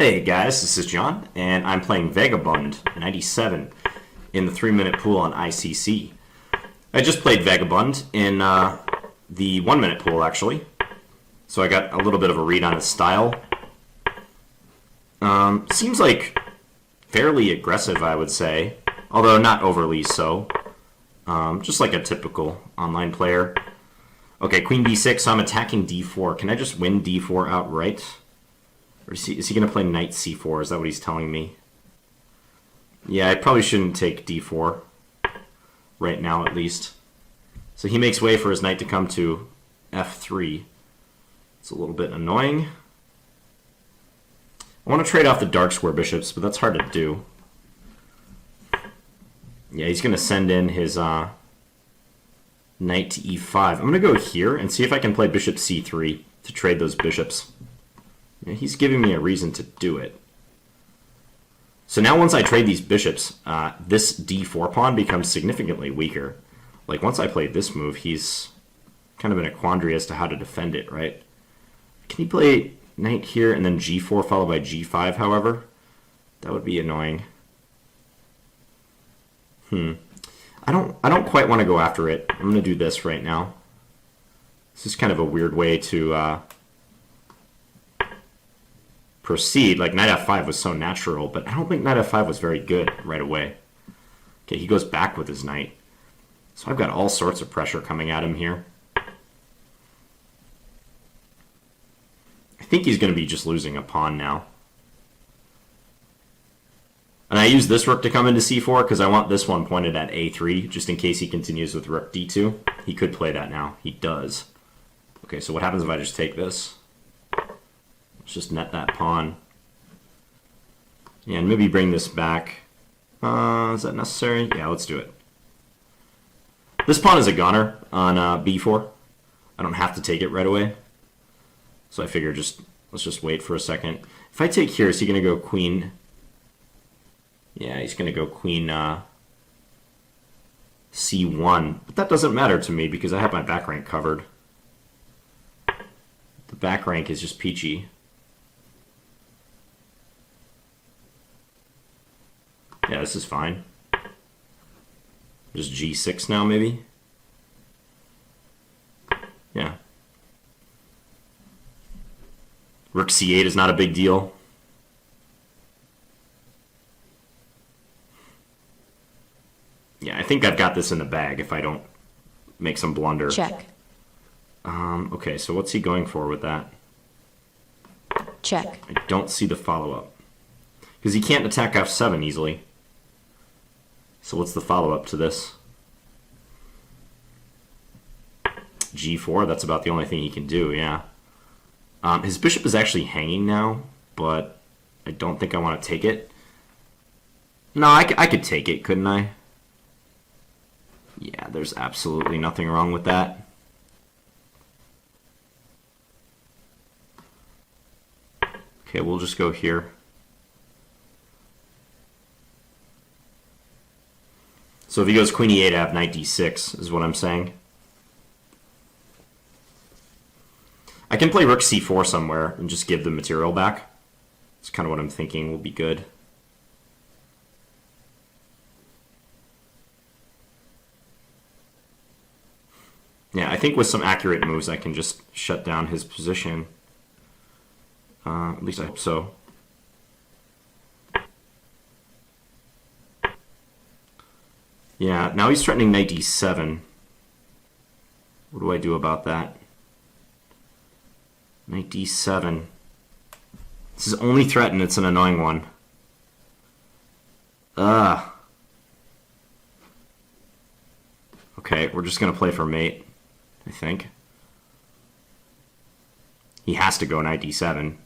Hey guys, this is John, and I'm playing Vagabond 97 in the 3-minute pool on ICC. I just played Vagabond in the 1-minute pool, actually, so I got a little bit of a read on his style. Seems like fairly aggressive, I would say, although not overly so. Just like a typical online player. Okay, Queen b6, so I'm attacking d4. Can I just win d4 outright? Or is he going to play knight c4? Is that what he's telling me? Yeah, I probably shouldn't take d4 right now, at least. So he makes way for his knight to come to f3. It's a little bit annoying. I want to trade off the dark square bishops, but that's hard to do. Yeah, he's going to send in his knight to e5. I'm going to go here and see if I can play bishop c3 to trade those bishops. Yeah, he's giving me a reason to do it. So now once I trade these bishops, this d4 pawn becomes significantly weaker. Like once I play this move, he's kind of in a quandary as to how to defend it, right? Can he play knight here and then g4 followed by g5, however? That would be annoying. I don't quite want to go after it. I'm going to do this right now. This is kind of a weird way to proceed. Like knight f5 was so natural, but I don't think knight f5 was very good right away. Okay, he goes back with his knight. So I've got all sorts of pressure coming at him here. I think he's going to be just losing a pawn now. And I use this rook to come into c4 because I want this one pointed at a3, just in case he continues with rook d2. He could play that now. He does. Okay, so what happens if I just take this? Let's just net that pawn. Yeah, and maybe bring this back. Is that necessary? Yeah, let's do it. This pawn is a goner on b4. I don't have to take it right away. So I figure let's just wait for a second. If I take here, is he going to go queen? Yeah, he's going to go queen c1. But that doesn't matter to me because I have my back rank covered. The back rank is just peachy. Yeah, this is fine. Just g6 now, maybe? Yeah. Rook c8 is not a big deal. Yeah, I think I've got this in the bag if I don't make some blunder. Check. Okay, so what's he going for with that? Check. I don't see the follow-up. Because he can't attack f7 easily. So what's the follow-up to this? g4, that's about the only thing he can do, yeah. His bishop is actually hanging now, but I don't think I want to take it. No, I could take it, couldn't I? Yeah, there's absolutely nothing wrong with that. Okay, we'll just go here. So if he goes queen e8, I have knight d6, is what I'm saying. I can play rook c4 somewhere and just give the material back. That's kind of what I'm thinking will be good. Yeah, I think with some accurate moves I can just shut down his position. At least I hope so. Yeah, now he's threatening knight d7. What do I do about that? Knight d7. This is only threatened, it's an annoying one. Ugh. Okay, we're just going to play for mate, I think. He has to go knight d7.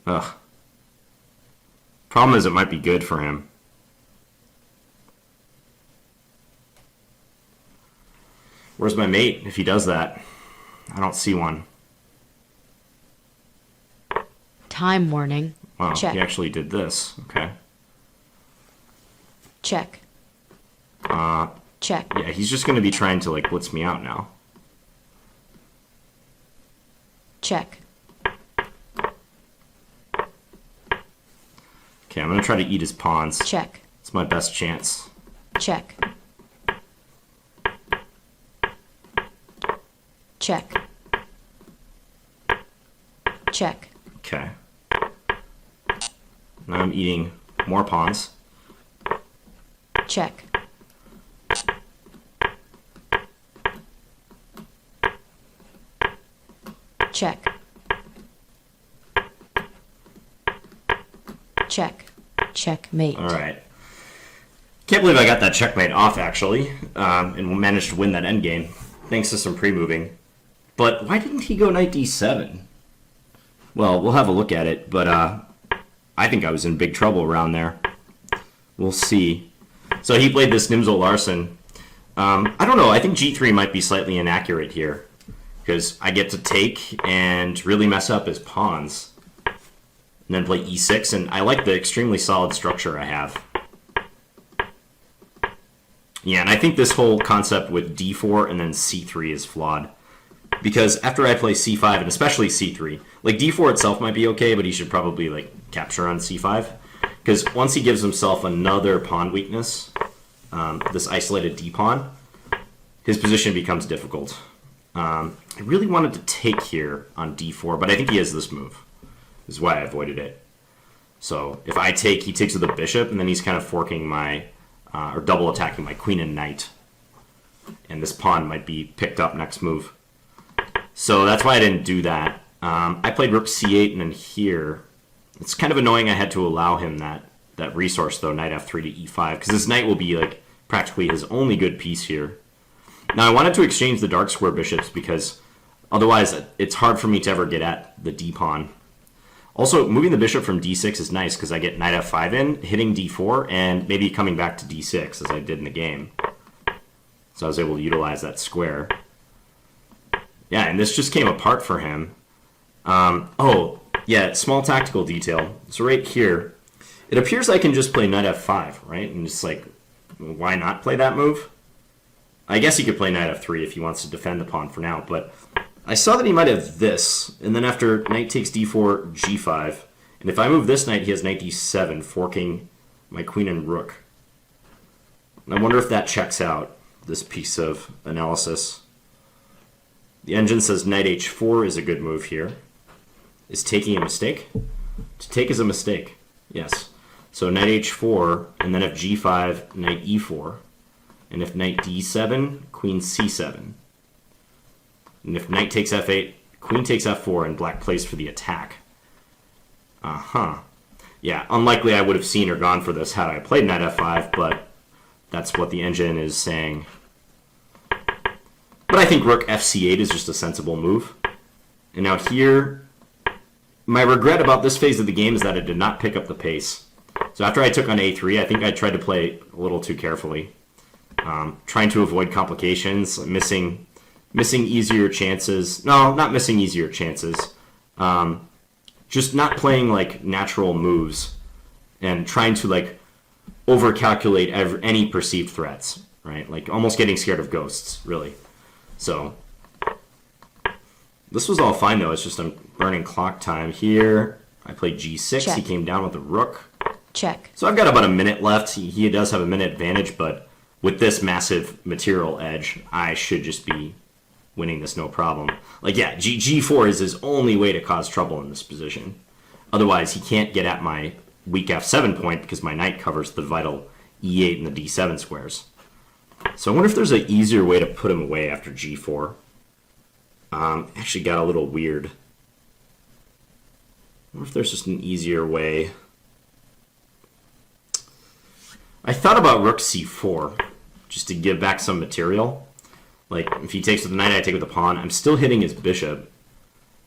Ugh. Problem is it might be good for him. Where's my mate if he does that? I don't see one. Time warning. Wow, Check. he actually did this. Okay. Check. Check. Check. Yeah, he's just going to be trying to, like, blitz me out now. Check. Okay, I'm going to try to eat his pawns. Check. It's my best chance. Check. Check. Check. Okay. Now I'm eating more pawns. Check. Check. Check. Checkmate. All right. Can't believe I got that checkmate off, actually, and managed to win that endgame, thanks to some pre-moving. But why didn't he go knight d7? Well, we'll have a look at it, but I think I was in big trouble around there. We'll see. So he played this Nimzo Larsen. I don't know, I think g3 might be slightly inaccurate here, because I get to take and really mess up his pawns, and then play e6, and I like the extremely solid structure I have. Yeah, and I think this whole concept with d4 and then c3 is flawed. Because after I play c5, and especially c3, like d4 itself might be okay, but he should probably like capture on c5. Because once he gives himself another pawn weakness, this isolated d-pawn, his position becomes difficult. I really wanted to take here on d4, but I think he has this move. This is why I avoided it. So if I take, he takes with the bishop, and then he's kind of forking my, or double attacking my queen and knight. And this pawn might be picked up next move. So that's why I didn't do that. I played rook c8, and then here, it's kind of annoying I had to allow him that resource, though, knight f3 to e5, because this knight will be like practically his only good piece here. Now, I wanted to exchange the dark square bishops, because otherwise it's hard for me to ever get at the d-pawn. Also, moving the bishop from d6 is nice, because I get knight f5 in, hitting d4, and maybe coming back to d6, as I did in the game. So I was able to utilize that square. Yeah, and this just came apart for him. Oh, yeah, small tactical detail. So right here, it appears I can just play knight f5, right? And just like, why not play that move? I guess he could play knight f3 if he wants to defend the pawn for now, but I saw that he might have this, and then after knight takes d4, g5, and if I move this knight, he has knight d7, forking my queen and rook. And I wonder if that checks out this piece of analysis. The engine says knight h4 is a good move here. Is taking a mistake? To take is a mistake, yes. So knight h4, and then if g5, knight e4. And if knight d7, queen c7. And if knight takes f8, queen takes f4, and black plays for the attack. Uh-huh. Yeah, unlikely I would have seen or gone for this had I played knight f5, but that's what the engine is saying. But I think rook fc8 is just a sensible move. And now here, my regret about this phase of the game is that I did not pick up the pace. So after I took on a3, I think I tried to play a little too carefully. Trying to avoid complications, missing easier chances. No, not missing easier chances. Just not playing like natural moves and trying to like overcalculate any perceived threats, right? Like almost getting scared of ghosts, really. So this was all fine though. It's just I'm burning clock time here. I played g6. Check. He came down with the rook. Check. So I've got about a minute left. He does have a minute advantage, but with this massive material edge, I should just be winning this no problem. Like, yeah, g4 is his only way to cause trouble in this position. Otherwise, he can't get at my weak f7 point because my knight covers the vital e8 and the d7 squares. So I wonder if there's an easier way to put him away after g4. Actually got a little weird. I wonder if there's just an easier way. I thought about rook c4, just to give back some material. Like, if he takes with the knight, I take with the pawn. I'm still hitting his bishop.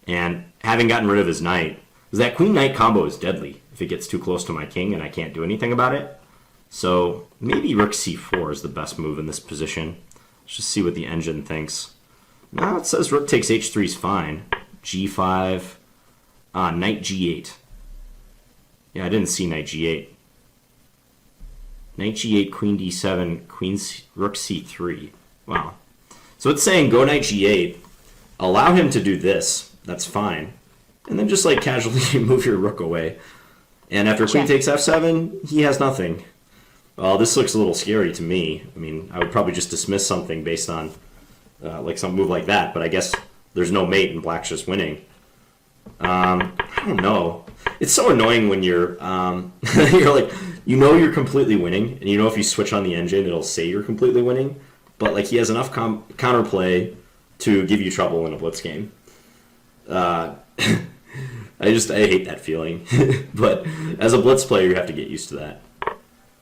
And having gotten rid of his knight, because that queen-knight combo is deadly if it gets too close to my king and I can't do anything about it. So maybe rook c4 is the best move in this position. Let's just see what the engine thinks. Now it says rook takes h3 is fine. g5, knight g8. Yeah, I didn't see knight g8. Knight g8, queen d7, rook c3. Wow. So it's saying go knight g8, allow him to do this. That's fine. And then just like casually move your rook away. And after queen takes f7, he has nothing. Well, this looks a little scary to me. I mean, I would probably just dismiss something based on like some move like that, but I guess there's no mate and black's just winning. I don't know. It's so annoying when you're you're like, you know you're completely winning, and you know if you switch on the engine, it'll say you're completely winning, but like he has enough counterplay to give you trouble in a blitz game. I hate that feeling. But as a blitz player, you have to get used to that.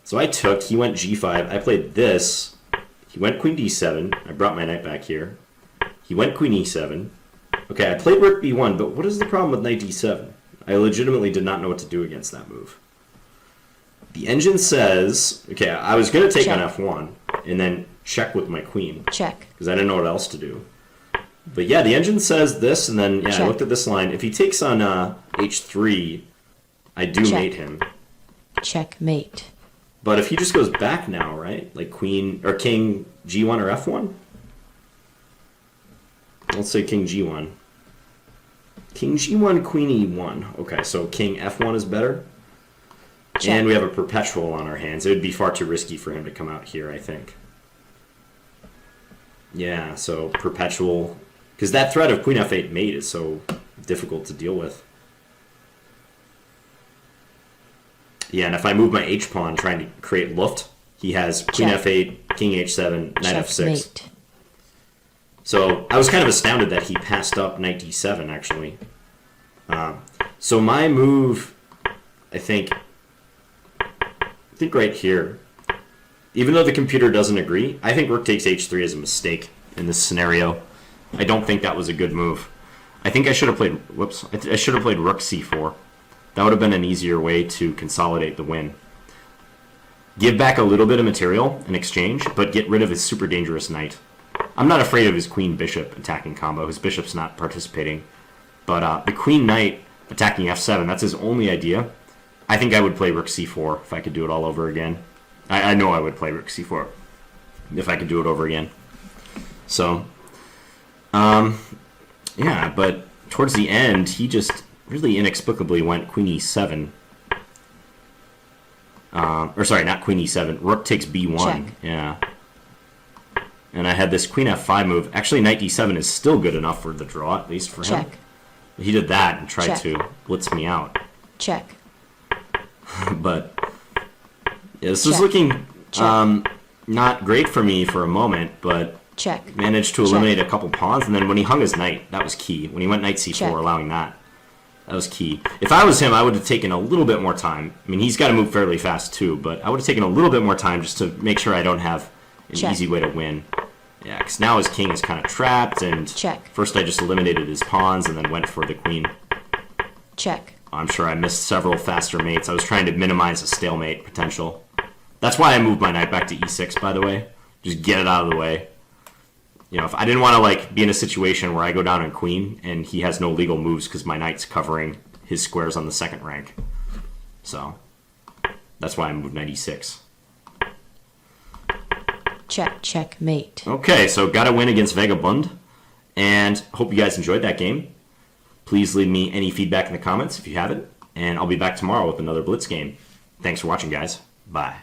So I took, he went g5, I played this, he went queen d7, I brought my knight back here, he went queen e7, okay, I played rook b1, but what is the problem with knight d7? I legitimately did not know what to do against that move. The engine says, okay, I was going to take on f1, and then check with my queen. Check. Because I didn't know what else to do. But yeah, the engine says this, and then I looked at this line. If he takes on h3, I do mate him. Checkmate. But if he just goes back now, right? Like queen or king g1 or f1? Let's say king g1. King g1, queen e1. Okay, so king f1 is better. Check. And we have a perpetual on our hands. It would be far too risky for him to come out here, I think. Yeah, so perpetual. Because that threat of queen f8 mate is so difficult to deal with. Yeah, and if I move my h-pawn trying to create luft, he has queen f8, king h7, knight f6. So I was kind of astounded that he passed up knight d7, actually. So my move, I think right here, even though the computer doesn't agree, I think rook takes h3 is a mistake in this scenario. I don't think that was a good move. I think I should have played, I should have played rook c4. That would have been an easier way to consolidate the win. Give back a little bit of material in exchange, but get rid of his super dangerous knight. I'm not afraid of his queen-bishop attacking combo. His bishop's not participating. But the queen-knight attacking f7, that's his only idea. I think I would play rook c4 if I could do it all over again. I know I would play rook c4 if I could do it over again. So, yeah, but towards the end, he just really inexplicably went queen e7. Or sorry, not queen e7. Rook takes b1. Check. Yeah. And I had this queen f5 move. Actually, knight d7 is still good enough for the draw, at least for him. He did that and tried to blitz me out. Check. But yeah, this was looking not great for me for a moment, but managed to eliminate a couple pawns. And then when he hung his knight, that was key. When he went knight c4, allowing that was key. If I was him, I would have taken a little bit more time. I mean, he's got to move fairly fast too, but I would have taken a little bit more time just to make sure I don't have an easy way to win. Yeah, because now his king is kind of trapped, and first I just eliminated his pawns and then went for the queen. I'm sure I missed several faster mates. I was trying to minimize a stalemate potential. That's why I moved my knight back to e6, by the way. Just get it out of the way. You know, if I didn't want to like be in a situation where I go down on queen and he has no legal moves because my knight's covering his squares on the second rank. So that's why I moved knight e6. Checkmate. Okay, so got a win against Vagabond, and hope you guys enjoyed that game. Please leave me any feedback in the comments if you haven't, and I'll be back tomorrow with another Blitz game. Thanks for watching, guys. Bye.